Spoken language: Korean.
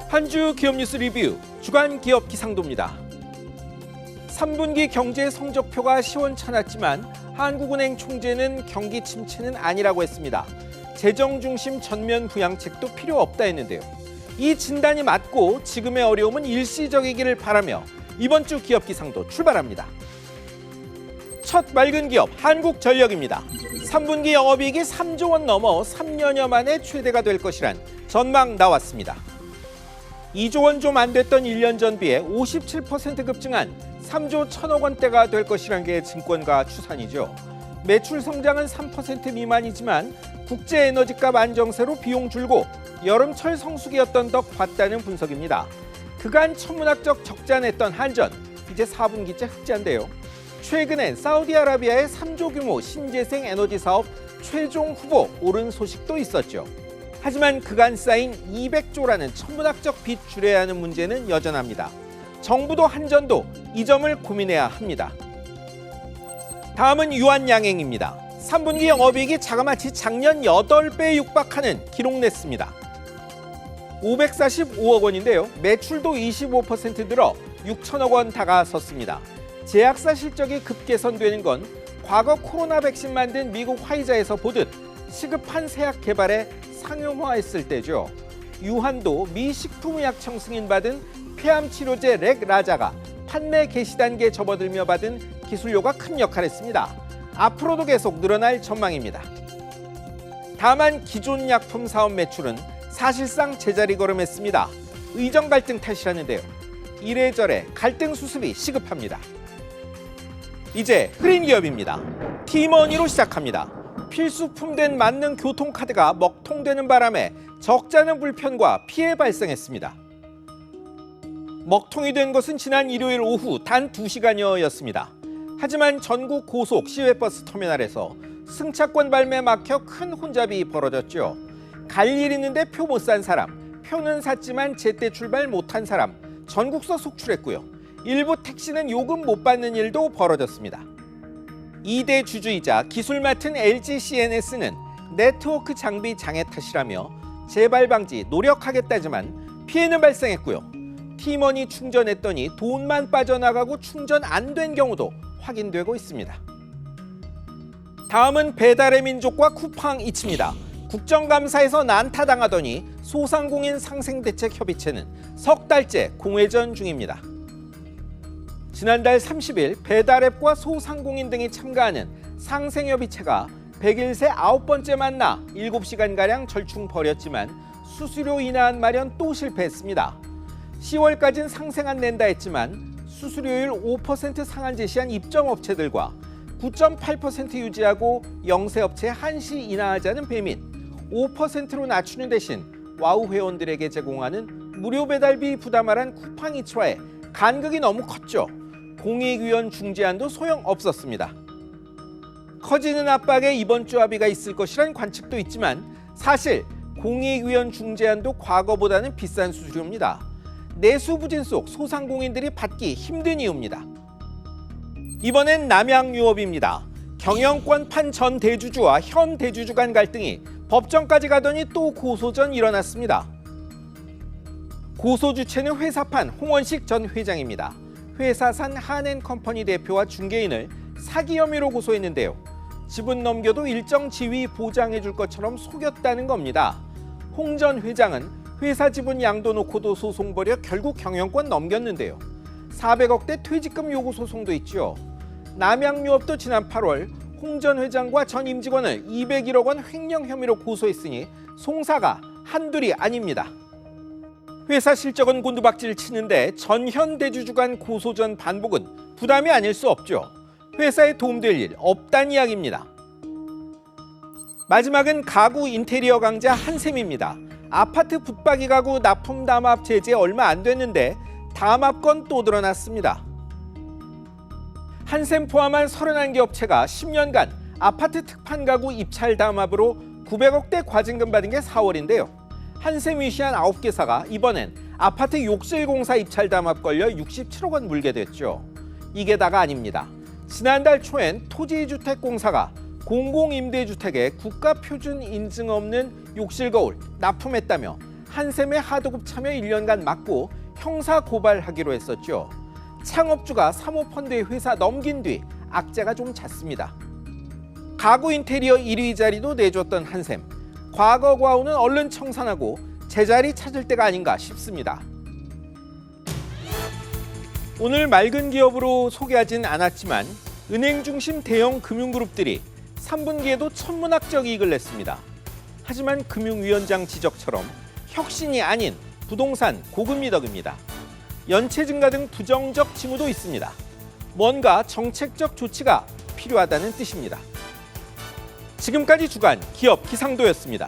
한 주 기업 뉴스 리뷰 주간 기업 기상도입니다. 3분기 경제 성적표가 시원찮았지만 한국은행 총재는 경기 침체는 아니라고 했습니다. 재정 중심 전면 부양책도 필요 없다 했는데요. 이 진단이 맞고 지금의 어려움은 일시적이기를 바라며 이번 주 기업 기상도 출발합니다. 첫 맑은 기업 한국전력입니다. 3분기 영업이익이 3조 원 넘어 3년여 만에 최대가 될 것이란 전망 나왔습니다. 2조 원 좀 안 됐던 1년 전 비해 57% 급증한 3조 1천억 원대가 될 것이란 게 증권가 추산이죠. 매출 성장은 3% 미만이지만 국제 에너지값 안정세로 비용 줄고 여름철 성수기였던 덕 봤다는 분석입니다. 그간 천문학적 적자 냈던 한전, 이제 4분기째 흑자인데요. 최근엔 사우디아라비아의 3조 규모 신재생 에너지 사업 최종 후보 오른 소식도 있었죠. 하지만 그간 쌓인 200조라는 천문학적 빚 줄여야 하는 문제는 여전합니다. 정부도 한전도 이 점을 고민해야 합니다. 다음은 유한양행입니다. 3분기 영업이익이 자그마치 작년 8배에 육박하는 기록 냈습니다. 545억 원인데요. 매출도 25% 늘어 6천억 원 다가섰습니다. 제약사 실적이 급개선되는 건 과거 코로나 백신 만든 미국 화이자에서 보듯 시급한 세약 개발에 상용화했을 때죠. 유한도 미 식품의약 청승인 받은 폐암 치료제 렉라자가 판매 개시 단계에 접어들며 받은 기술료가 큰 역할을 했습니다. 앞으로도 계속 늘어날 전망입니다. 다만 기존 약품 사업 매출은 사실상 제자리 걸음했습니다. 의정 갈등 탓이라는데요. 이래저래 갈등 수습이 시급합니다. 이제 흐린 기업입니다. 티머니로 시작합니다. 필수품 된 만능 교통카드가 먹통되는 바람에 적잖은 불편과 피해 발생했습니다. 먹통이 된 것은 지난 일요일 오후 단 2시간여였습니다. 하지만 전국 고속 시외버스 터미널에서 승차권 발매 막혀 큰 혼잡이 벌어졌죠. 갈 일 있는데 표 못 산 사람, 표는 샀지만 제때 출발 못한 사람, 전국서 속출했고요. 일부 택시는 요금 못 받는 일도 벌어졌습니다. 2대 주주이자 기술 맡은 LG CNS는 네트워크 장비 장애 탓이라며 재발 방지 노력하겠다지만 피해는 발생했고요. 티머니 충전했더니 돈만 빠져나가고 충전 안 된 경우도 확인되고 있습니다. 다음은 배달의 민족과 쿠팡이츠입니다. 국정감사에서 난타당하더니 소상공인 상생대책협의체는 석 달째 공회전 중입니다. 지난달 30일 배달앱과 소상공인 등이 참가하는 상생협의체가 100일 새 9번째 만나 7시간가량 절충 벌였지만 수수료 인하안 마련 또 실패했습니다. 10월까지는 상생안 낸다 했지만 수수료율 5% 상한 제시한 입점업체들과 9.8% 유지하고 영세업체 한시 인하하자는 배민, 5%로 낮추는 대신 와우 회원들에게 제공하는 무료 배달비 부담하란 쿠팡이츠와의 간극이 너무 컸죠. 공익위원 중재안도 소용없었습니다. 커지는 압박에 이번 주 합의가 있을 것이란 관측도 있지만 사실 공익위원 중재안도 과거보다는 비싼 수수료입니다. 내수부진 속 소상공인들이 받기 힘든 이유입니다. 이번엔 남양유업입니다. 경영권 판 전 대주주와 현 대주주 간 갈등이 법정까지 가더니 또 고소전 일어났습니다. 고소 주체는 회사판 홍원식 전 회장입니다. 회사산 한앤컴퍼니 대표와 중개인을 사기 혐의로 고소했는데요. 지분 넘겨도 일정 지위 보장해 줄 것처럼 속였다는 겁니다. 홍 전 회장은 회사 지분 양도 놓고도 소송 벌여 결국 경영권 넘겼는데요. 400억대 퇴직금 요구 소송도 있죠. 남양유업도 지난 8월 홍 전 회장과 전 임직원을 201억 원 횡령 혐의로 고소했으니 송사가 한둘이 아닙니다. 회사 실적은 곤두박질 치는데 전현 대주주 간 고소전 반복은 부담이 아닐 수 없죠. 회사에 도움될 일 없단 이야기입니다. 마지막은 가구 인테리어 강자 한샘입니다. 아파트 붙박이 가구 납품 담합 제재 얼마 안 됐는데 담합 건 또 드러났습니다. 한샘 포함한 31개 업체가 10년간 아파트 특판 가구 입찰 담합으로 900억대 과징금 받은 게 4월인데요. 한샘 위시한 9개사가 이번엔 아파트 욕실공사 입찰 담합 걸려 67억 원 물게 됐죠. 이게 다가 아닙니다. 지난달 초엔 토지주택공사가 공공임대주택에 국가표준 인증 없는 욕실 거울 납품했다며 한샘의 하도급 참여 1년간 막고 형사 고발하기로 했었죠. 창업주가 사모펀드에 회사 넘긴 뒤 악재가 좀 잦습니다. 가구 인테리어 1위 자리도 내줬던 한샘. 과거 과오는 얼른 청산하고 제자리 찾을 때가 아닌가 싶습니다. 오늘 맑은 기업으로 소개하진 않았지만 은행 중심 대형 금융그룹들이 3분기에도 천문학적 이익을 냈습니다. 하지만 금융위원장 지적처럼 혁신이 아닌 부동산 고금 미덕입니다. 연체 증가 등 부정적 징후도 있습니다. 뭔가 정책적 조치가 필요하다는 뜻입니다. 지금까지 주간 기업 기상도였습니다.